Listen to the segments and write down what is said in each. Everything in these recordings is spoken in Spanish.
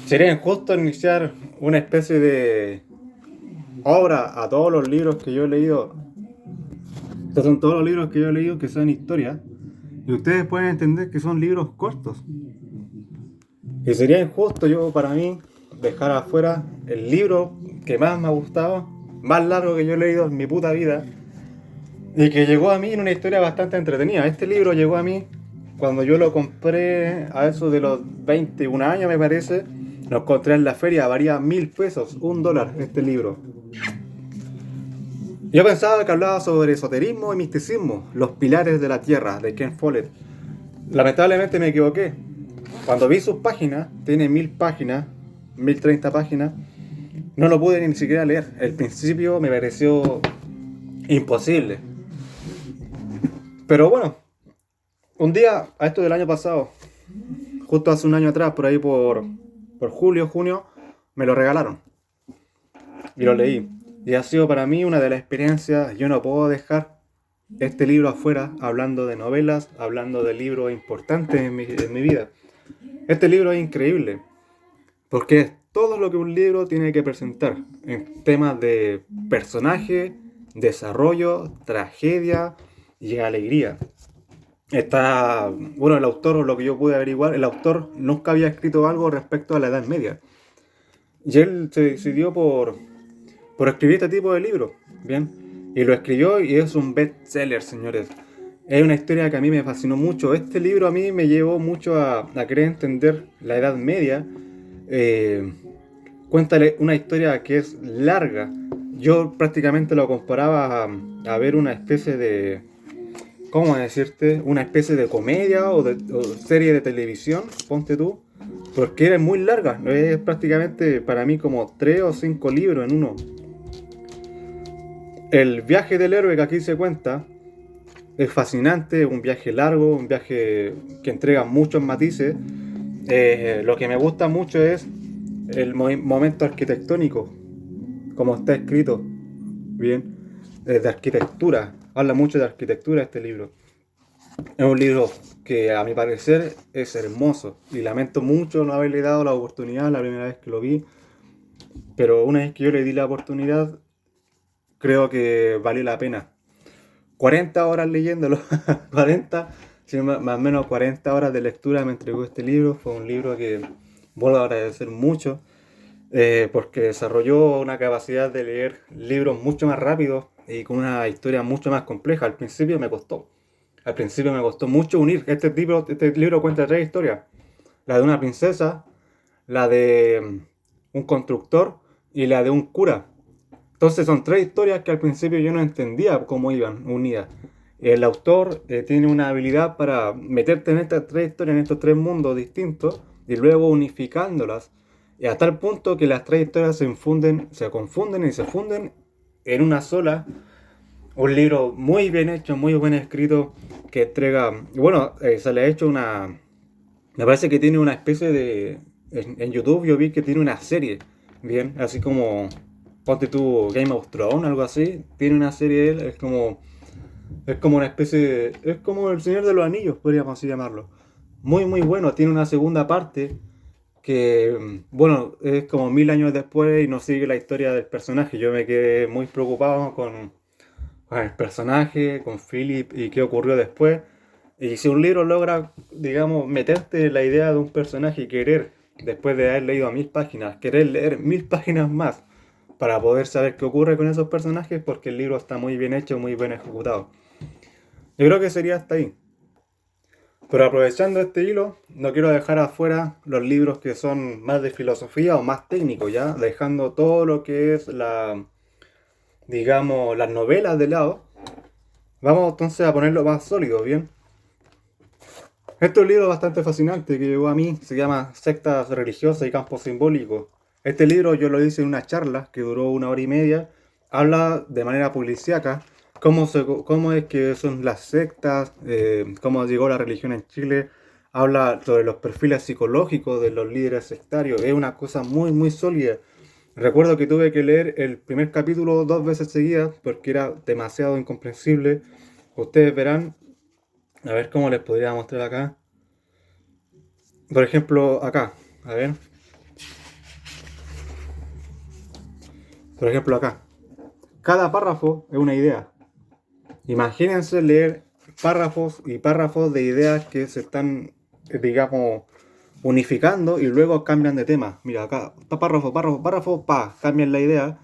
Sería injusto iniciar una especie de obra a todos los libros que yo he leído. Estos son todos los libros que yo he leído que son historia. Y ustedes pueden entender que son libros cortos. Y sería injusto yo para mí dejar afuera el libro que más me ha gustado, más largo que yo he leído en mi puta vida. Y que llegó a mí en una historia bastante entretenida. Este libro llegó a mí cuando yo lo compré a eso de los 21 años, me parece. Lo encontré en la feria, valía 1000 pesos, $1 este libro. Yo pensaba que hablaba sobre esoterismo y misticismo, los pilares de la tierra, de Ken Follett. Lamentablemente me equivoqué. Cuando vi sus páginas, tiene 1000 páginas, 1030 páginas, no lo pude ni siquiera leer. El principio me pareció imposible. Pero bueno, un día, a esto del año pasado, justo hace un año atrás, por ahí por julio, junio, me lo regalaron. Y lo leí. Y ha sido para mí una de las experiencias, yo no puedo dejar este libro afuera, hablando de novelas, hablando de libros importantes en mi vida. Este libro es increíble, porque es todo lo que un libro tiene que presentar, en temas de personaje, desarrollo, tragedia y alegría. Está, bueno, el autor, lo que yo pude averiguar, el autor nunca había escrito algo respecto a la Edad Media. Y él se decidió por escribir este tipo de libro, ¿bien? Y lo escribió y es un bestseller, señores. Es una historia que a mí me fascinó mucho. Este libro a mí me llevó mucho a querer entender la Edad Media. Eh, Cuéntale una historia que es larga. Yo prácticamente lo comparaba a ver una especie de, ¿cómo decirte? Una especie de comedia o serie de televisión, ponte tú. Porque es muy larga. Es prácticamente para mí como 3 o 5 libros en uno. El viaje del héroe que aquí se cuenta es fascinante, un viaje largo, un viaje que entrega muchos matices. Lo que me gusta mucho es el momento arquitectónico, como está escrito, bien, de arquitectura. Habla mucho de arquitectura este libro. Es un libro que a mi parecer es hermoso y lamento mucho no haberle dado la oportunidad la primera vez que lo vi, pero una vez que yo le di la oportunidad, creo que valió la pena. 40 horas leyéndolo, 40, sí, más o menos 40 horas de lectura me entregó este libro. Fue un libro que vuelvo a agradecer mucho, porque desarrolló una capacidad de leer libros mucho más rápido y con una historia mucho más compleja. Al principio me costó mucho unir. Este libro cuenta 3 historias: la de una princesa, la de un constructor y la de un cura. Entonces son 3 historias que al principio yo no entendía cómo iban unidas. El autor tiene una habilidad para meterte en estas 3 historias, en estos 3 mundos distintos, y luego unificándolas, y hasta el punto que las 3 historias se confunden y se funden en una sola. Un libro muy bien hecho, muy bien escrito, que entrega, bueno, se le ha hecho una, me parece que tiene una especie de, en YouTube yo vi que tiene una serie, bien, así como, ponte tú Game of Thrones, algo así, tiene una serie de él, es como una especie de, es como El Señor de los Anillos, podríamos así llamarlo. Muy, muy bueno, tiene una segunda parte que, bueno, es como 1000 años después y no sigue la historia del personaje. Yo me quedé muy preocupado con el personaje, con Philip y qué ocurrió después. Y si un libro logra, digamos, meterte en la idea de un personaje y querer, después de haber leído 1000 páginas, querer leer 1000 páginas más para poder saber qué ocurre con esos personajes, porque el libro está muy bien hecho, muy bien ejecutado. Yo creo que sería hasta ahí. Pero aprovechando este hilo, no quiero dejar afuera los libros que son más de filosofía o más técnicos, ¿ya? Dejando todo lo que es digamos, las novelas de lado. Vamos entonces a ponerlo más sólido, ¿bien? Este es un libro bastante fascinante que llegó a mí, se llama Sectas religiosas y campos simbólicos. Este libro yo lo hice en una charla que duró 1 hora y media. Habla de manera policíaca cómo es que son las sectas, cómo llegó la religión en Chile. Habla sobre los perfiles psicológicos de los líderes sectarios. Es una cosa muy, muy sólida. Recuerdo que tuve que leer el primer capítulo 2 veces seguidas porque era demasiado incomprensible. Ustedes verán, a ver cómo les podría mostrar acá. Por ejemplo, acá, a ver. Por ejemplo acá, cada párrafo es una idea. Imagínense leer párrafos y párrafos de ideas que se están, digamos, unificando y luego cambian de tema. Mira, acá, párrafo, párrafo, párrafo, cambian la idea.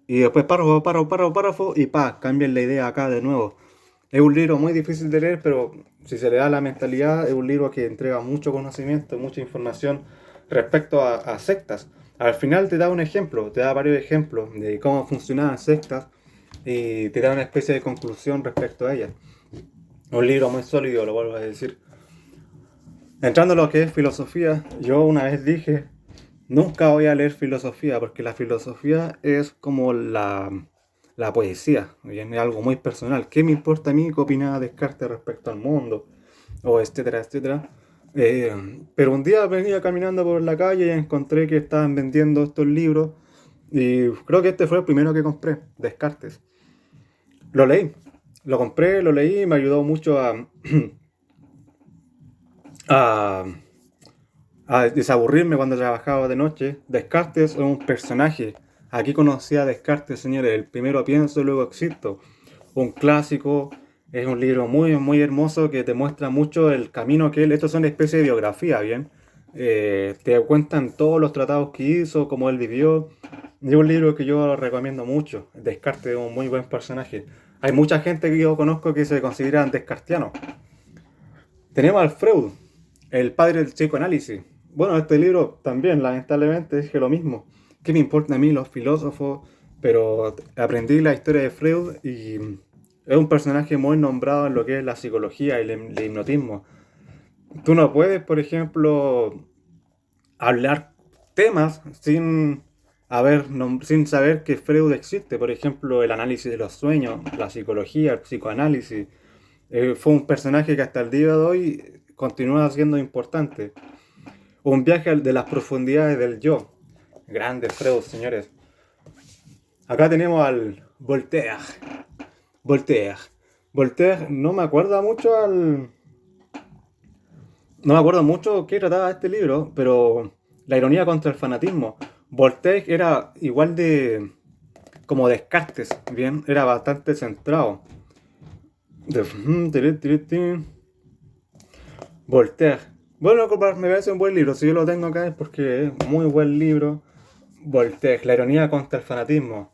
Y después párrafo, párrafo, párrafo, párrafo y cambian la idea acá de nuevo. Es un libro muy difícil de leer, pero si se le da la mentalidad, es un libro que entrega mucho conocimiento, mucha información respecto a sectas. Al final te da un ejemplo, te da varios ejemplos de cómo funcionaban sectas y te da una especie de conclusión respecto a ellas. Un libro muy sólido, lo vuelvo a decir. Entrando a lo que es filosofía, yo una vez dije, nunca voy a leer filosofía, porque la filosofía es como la poesía, es algo muy personal. ¿Qué me importa a mí qué opinaba Descartes respecto al mundo? O etcétera, etcétera. Pero un día venía caminando por la calle y encontré que estaban vendiendo estos libros y creo que este fue el primero que compré, Descartes. Lo leí, lo compré, lo leí y me ayudó mucho a, a desaburrirme cuando trabajaba de noche. Descartes es un personaje. Aquí conocí a Descartes, señores. El primero pienso, luego existo. Un clásico. Es un libro muy, muy hermoso que te muestra mucho el camino que él... Esto es una especie de biografía, ¿bien? Te cuentan todos los tratados que hizo, cómo él vivió. Es un libro que yo recomiendo mucho. Descartes es un muy buen personaje. Hay mucha gente que yo conozco que se consideran descartianos. Tenemos al Freud, el padre del psicoanálisis. Bueno, este libro también, lamentablemente, dije lo mismo. ¿Qué me importa a mí los filósofos? Pero aprendí la historia de Freud y es un personaje muy nombrado en lo que es la psicología y el hipnotismo. Tú no puedes, por ejemplo, hablar temas sin saber que Freud existe. Por ejemplo, el análisis de los sueños, la psicología, el psicoanálisis. Fue un personaje que hasta el día de hoy continúa siendo importante. Un viaje de las profundidades del yo. Grande Freud, señores. Acá tenemos al Voltaire. Voltaire. Voltaire no me acuerdo mucho No me acuerdo mucho qué trataba este libro, pero la ironía contra el fanatismo. Voltaire era igual de... como Descartes, bien, era bastante centrado. Voltaire. Bueno, me parece un buen libro. Si yo lo tengo acá es porque es muy buen libro. Voltaire, la ironía contra el fanatismo.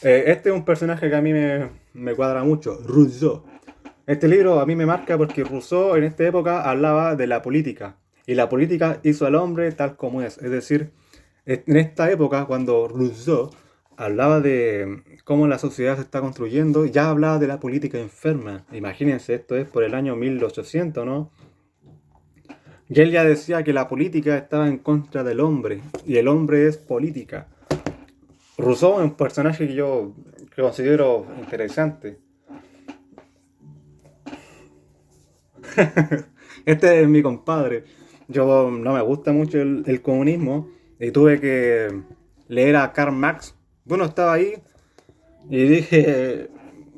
Este es un personaje que a mí me cuadra mucho. Rousseau. Este libro a mí me marca porque Rousseau en esta época hablaba de la política. Y la política hizo al hombre tal como es. Es decir, en esta época, cuando Rousseau hablaba de cómo la sociedad se está construyendo, ya hablaba de la política enferma. Imagínense, esto es por el año 1800, ¿no? Y él ya decía que la política estaba en contra del hombre, y el hombre es política. Rousseau es un personaje que considero interesante. Este es mi compadre. Yo no me gusta mucho el comunismo y tuve que leer a Karl Marx. Bueno, estaba ahí y dije,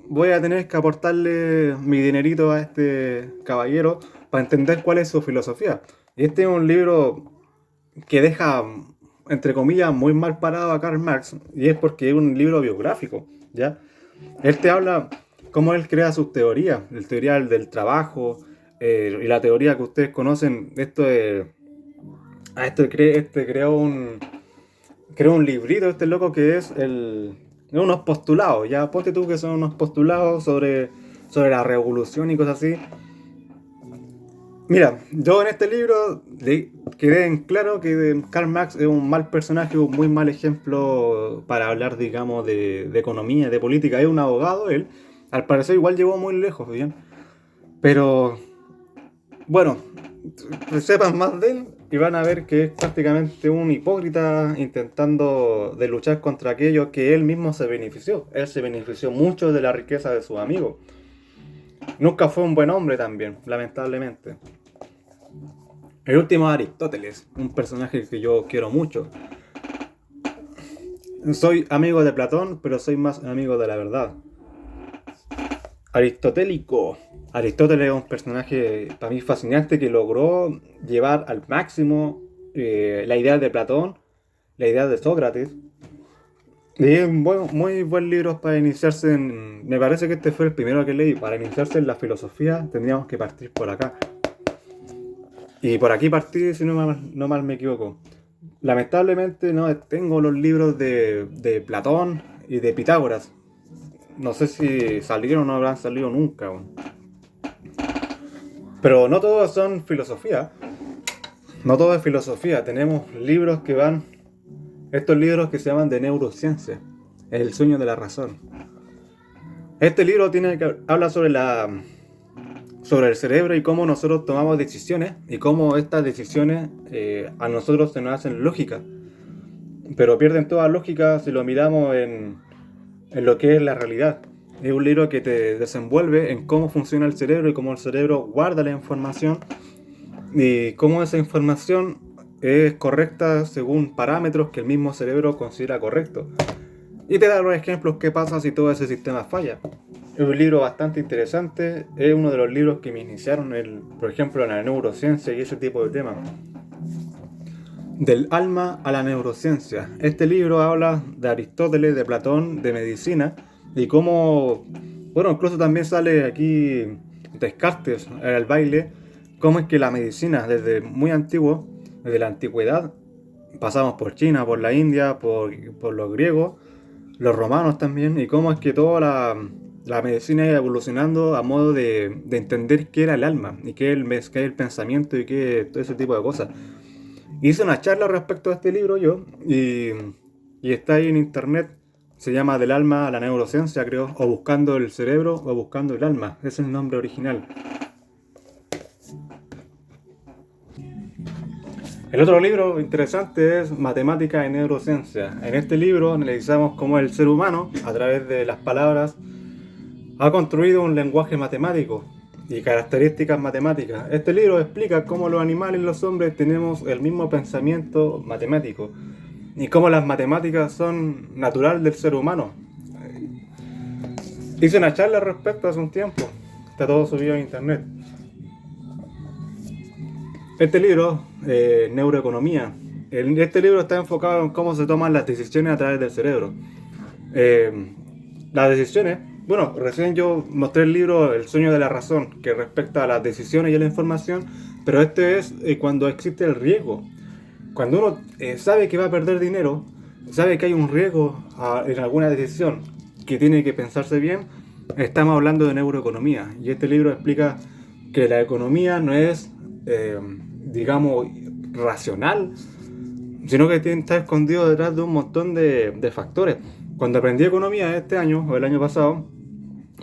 voy a tener que aportarle mi dinerito a este caballero para entender cuál es su filosofía. Y este es un libro que deja, entre comillas, muy mal parado a Karl Marx, y es porque es un libro biográfico, ¿ya? Él te habla cómo él crea sus teorías, el teoría del trabajo, y la teoría que ustedes conocen, creó un librito, este loco que es unos postulados, ya ponte tú que son unos postulados sobre la revolución y cosas así. Mira, yo en este libro quedé en claro que Karl Marx es un mal personaje, un muy mal ejemplo para hablar, digamos, de economía, de política. Es un abogado, él. Al parecer igual llegó muy lejos, ¿bien? Pero, bueno, sepan más de él y van a ver que es prácticamente un hipócrita intentando de luchar contra aquello que él mismo se benefició. Él se benefició mucho de la riqueza de sus amigos. Nunca fue un buen hombre también, lamentablemente. El último es Aristóteles, un personaje que yo quiero mucho. Soy amigo de Platón, pero soy más amigo de la verdad. Aristotélico. Aristóteles es un personaje para mí fascinante que logró llevar al máximo la idea de Platón, la idea de Sócrates. Y es un muy buen libro para iniciarse en... Me parece que este fue el primero que leí. Para iniciarse en la filosofía tendríamos que partir por acá. Y por aquí partí, si no mal me equivoco. Lamentablemente no tengo los libros de Platón y de Pitágoras. No sé si salieron o no habrán salido nunca aún. Pero no todos son filosofía. No todo es filosofía. Tenemos libros que van... Estos libros que se llaman de neurociencia. El sueño de la razón. Este libro habla sobre el cerebro y cómo nosotros tomamos decisiones y cómo estas decisiones a nosotros se nos hacen lógicas. Pero pierden toda lógica si lo miramos en lo que es la realidad. Es un libro que te desenvuelve en cómo funciona el cerebro y cómo el cerebro guarda la información y cómo esa información es correcta según parámetros que el mismo cerebro considera correctos. Y te da los ejemplos qué pasa si todo ese sistema falla. Es un libro bastante interesante, es uno de los libros que me iniciaron, por ejemplo, en la neurociencia y ese tipo de temas. Del alma a la neurociencia. Este libro habla de Aristóteles, de Platón, de medicina y cómo, bueno, incluso también sale aquí Descartes al baile, cómo es que la medicina desde muy antiguo, desde la antigüedad, pasamos por China, por la India, por los griegos, los romanos también, y cómo es que toda la medicina iba evolucionando a modo de entender qué era el alma, y qué es el pensamiento, y qué todo ese tipo de cosas. Hice una charla respecto a este libro yo, y está ahí en internet, se llama Del alma a la neurociencia, creo, o Buscando el cerebro, o Buscando el alma, ese es el nombre original. El otro libro interesante es Matemática y Neurociencia. En este libro analizamos cómo el ser humano, a través de las palabras, ha construido un lenguaje matemático y características matemáticas. Este libro explica cómo los animales y los hombres tenemos el mismo pensamiento matemático y cómo las matemáticas son natural del ser humano. Hice una charla al respecto hace un tiempo, está todo subido en internet. Este libro, Neuroeconomía, este libro está enfocado en cómo se toman las decisiones a través del cerebro. Las decisiones, bueno, recién yo mostré el libro El sueño de la razón, que respecta a las decisiones y a la información, pero este es cuando existe el riesgo. Cuando uno sabe que va a perder dinero, sabe que hay un riesgo en alguna decisión que tiene que pensarse bien, estamos hablando de neuroeconomía. Y este libro explica que la economía no es, digamos, racional, sino que está escondido detrás de un montón de factores. Cuando aprendí economía este año, o el año pasado,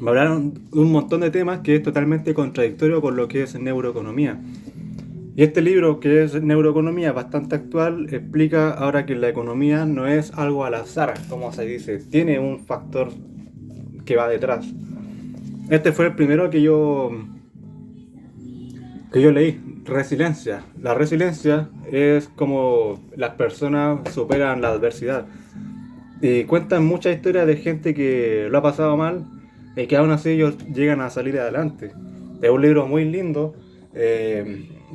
me hablaron de un montón de temas que es totalmente contradictorio con lo que es neuroeconomía. Y este libro, que es Neuroeconomía, bastante actual, explica ahora que la economía no es algo al azar, como se dice, tiene un factor que va detrás. Este fue el primero que yo leí, resiliencia. La resiliencia es como las personas superan la adversidad. Y cuentan muchas historias de gente que lo ha pasado mal y que aún así ellos llegan a salir adelante. Es un libro muy lindo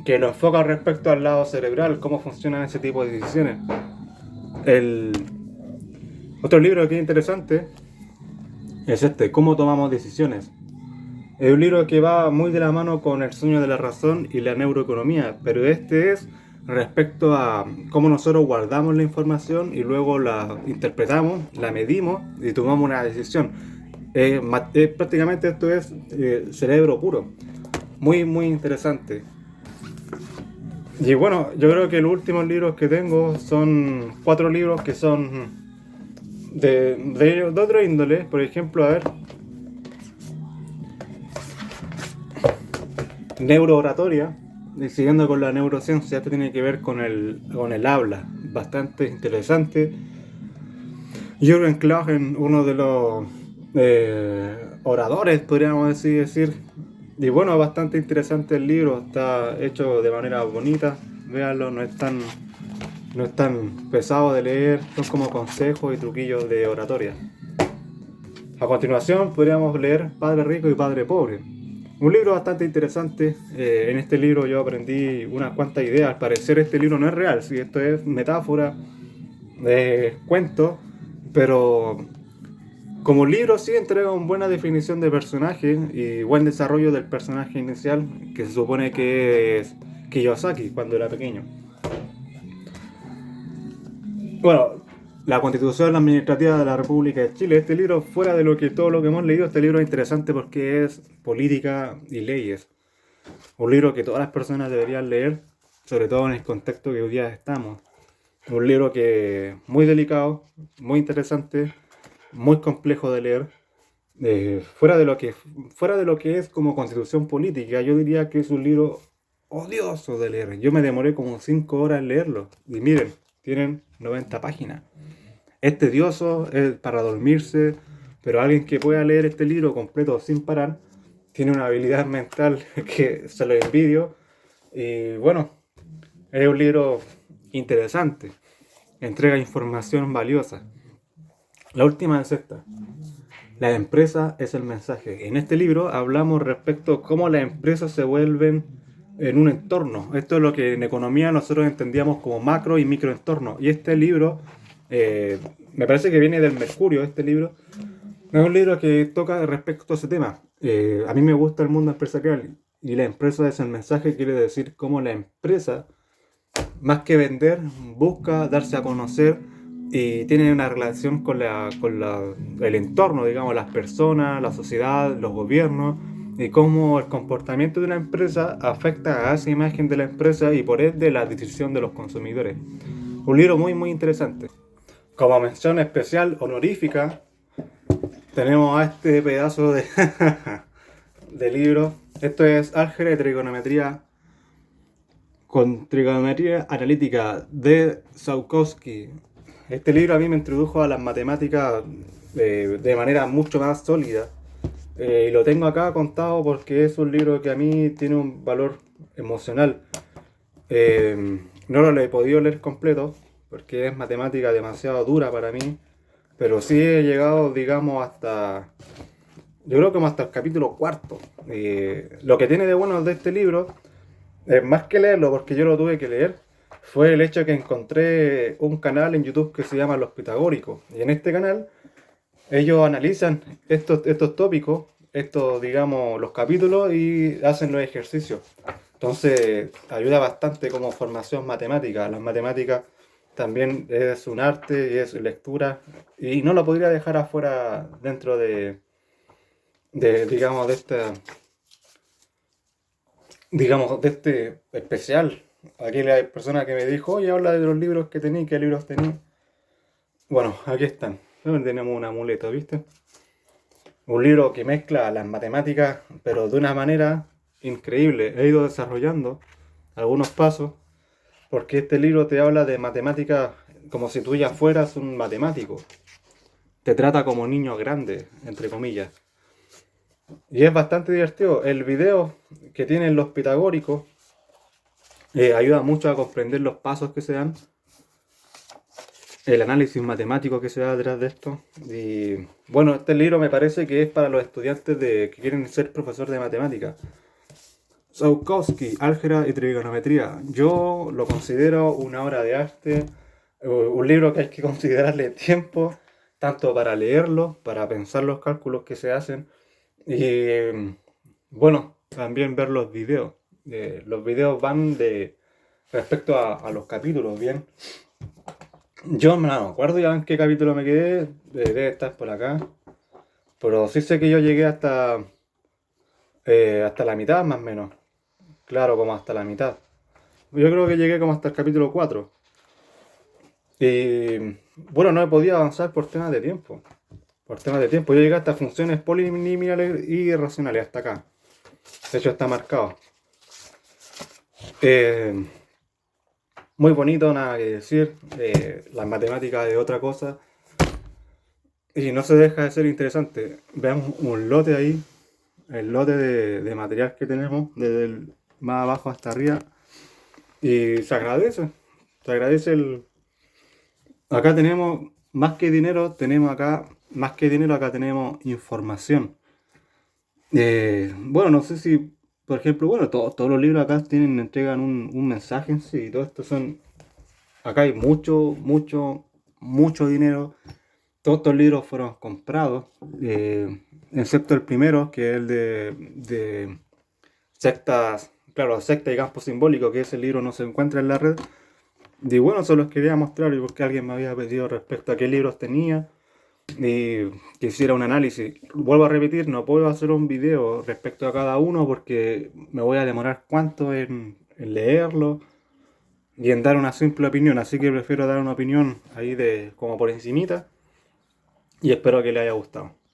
que lo enfoca respecto al lado cerebral, cómo funcionan ese tipo de decisiones. El otro libro que es interesante es este, Cómo tomamos decisiones. Es un libro que va muy de la mano con El sueño de la razón y la neuroeconomía, pero este es respecto a cómo nosotros guardamos la información y luego la interpretamos, la medimos y tomamos una decisión. Prácticamente esto es cerebro puro. Muy, muy interesante. Y bueno, yo creo que los últimos libros que tengo son 4 libros que son de otro índole. Por ejemplo, a ver, Neurooratoria, y siguiendo con la neurociencia, esto tiene que ver con el habla, bastante interesante. Jürgen Klagen, uno de los oradores, podríamos decir. Y bueno, bastante interesante el libro, está hecho de manera bonita, véanlo, no es tan pesado de leer, son como consejos y truquillos de oratoria. A continuación podríamos leer Padre Rico y Padre Pobre. Un libro bastante interesante. En este libro yo aprendí unas cuantas ideas. Al parecer este libro no es real, si esto es metáfora, cuento, Pero como libro sí entrega una buena definición de personaje y buen desarrollo del personaje inicial, que se supone que es Kiyosaki cuando era pequeño. Bueno, la Constitución Administrativa de la República de Chile. Este libro, fuera de todo lo que hemos leído, este libro es interesante porque es política y leyes. Un libro que todas las personas deberían leer, sobre todo en el contexto que hoy día estamos. Un libro que es muy delicado, muy interesante, muy complejo de leer. Fuera de lo que es como constitución política, yo diría que es un libro odioso de leer. Yo me demoré como 5 horas en leerlo. Y miren, tienen 90 páginas. Es tedioso, es para dormirse, pero alguien que pueda leer este libro completo sin parar, tiene una habilidad mental que se lo envidio. Y bueno, es un libro interesante, entrega información valiosa. La última es esta. La empresa es el mensaje. En este libro hablamos respecto a cómo las empresas se vuelven en un entorno. Esto es lo que en economía nosotros entendíamos como macro y microentorno. Y este libro, me parece que viene del Mercurio, este libro. Es un libro que toca respecto a ese tema. A mí me gusta el mundo empresarial y la empresa es el mensaje, quiere decir cómo la empresa, más que vender, busca darse a conocer y tiene una relación con el entorno, digamos, las personas, la sociedad, los gobiernos, y cómo el comportamiento de una empresa afecta a esa imagen de la empresa y por ende la decisión de los consumidores. Un libro muy muy interesante. Como mención especial honorífica, tenemos a este pedazo de libro. Esto es Álgebra y Trigonometría con Trigonometría Analítica de Tsiolkovsky. Este libro a mí me introdujo a las matemáticas de manera mucho más sólida. Y lo tengo acá contado porque es un libro que a mí tiene un valor emocional. No lo he podido leer completo porque es matemática demasiado dura para mí. Pero sí he llegado, digamos, yo creo que como hasta el capítulo cuarto. Lo que tiene de bueno de este libro, más que leerlo, porque yo lo tuve que leer, fue el hecho que encontré un canal en YouTube que se llama Los Pitagóricos. Y en este canal ellos analizan estos tópicos, digamos, los capítulos y hacen los ejercicios. Entonces ayuda bastante como formación matemática. Las matemáticas también es un arte y es lectura y no lo podría dejar afuera dentro digamos, de este especial. Aquí hay persona que me dijo, oye, habla de los libros que tení, ¿qué libros tení? Bueno, aquí están. Tenemos un amuleto, ¿viste? Un libro que mezcla las matemáticas, pero de una manera increíble. He ido desarrollando algunos pasos, porque este libro te habla de matemáticas como si tú ya fueras un matemático. Te trata como niño grande, entre comillas. Y es bastante divertido. El video que tienen los pitagóricos ayuda mucho a comprender los pasos que se dan, el análisis matemático que se da detrás de esto. Y bueno, este libro me parece que es para los estudiantes que quieren ser profesor de matemáticas. Tsiolkovsky, Álgebra y Trigonometría. Yo lo considero una obra de arte, un libro que hay que considerarle tiempo, tanto para leerlo, para pensar los cálculos que se hacen, y bueno, también ver los videos. Los videos van respecto a los capítulos, ¿bien? Yo no me acuerdo ya en qué capítulo me quedé, debe estar por acá, pero sí sé que yo llegué hasta la mitad más o menos. Claro, como hasta la mitad. Yo creo que llegué como hasta el capítulo 4. Y bueno, no he podido avanzar por temas de tiempo. Por temas de tiempo. Yo llegué hasta funciones polinomiales y racionales, hasta acá. De hecho está marcado. Muy bonito, nada que decir. Las matemáticas es otra cosa. Y no se deja de ser interesante. Veamos un lote ahí. El lote de material que tenemos, desde el más abajo hasta arriba. Y se agradece. Se agradece Acá tenemos más que dinero, acá tenemos información. Bueno, no sé si, por ejemplo, bueno, todos los libros acá entregan un mensaje en sí. Todo esto acá hay mucho dinero. Todos estos libros fueron comprados, excepto el primero, que es el de sectas, claro, secta y campo simbólico, que ese libro no se encuentra en la red. Y bueno, solo los quería mostrar porque alguien me había pedido respecto a qué libros tenía y que hiciera un análisis. Vuelvo a repetir, no puedo hacer un video respecto a cada uno porque me voy a demorar cuánto en leerlo y en dar una simple opinión, así que prefiero dar una opinión ahí de como por encimita y espero que le haya gustado.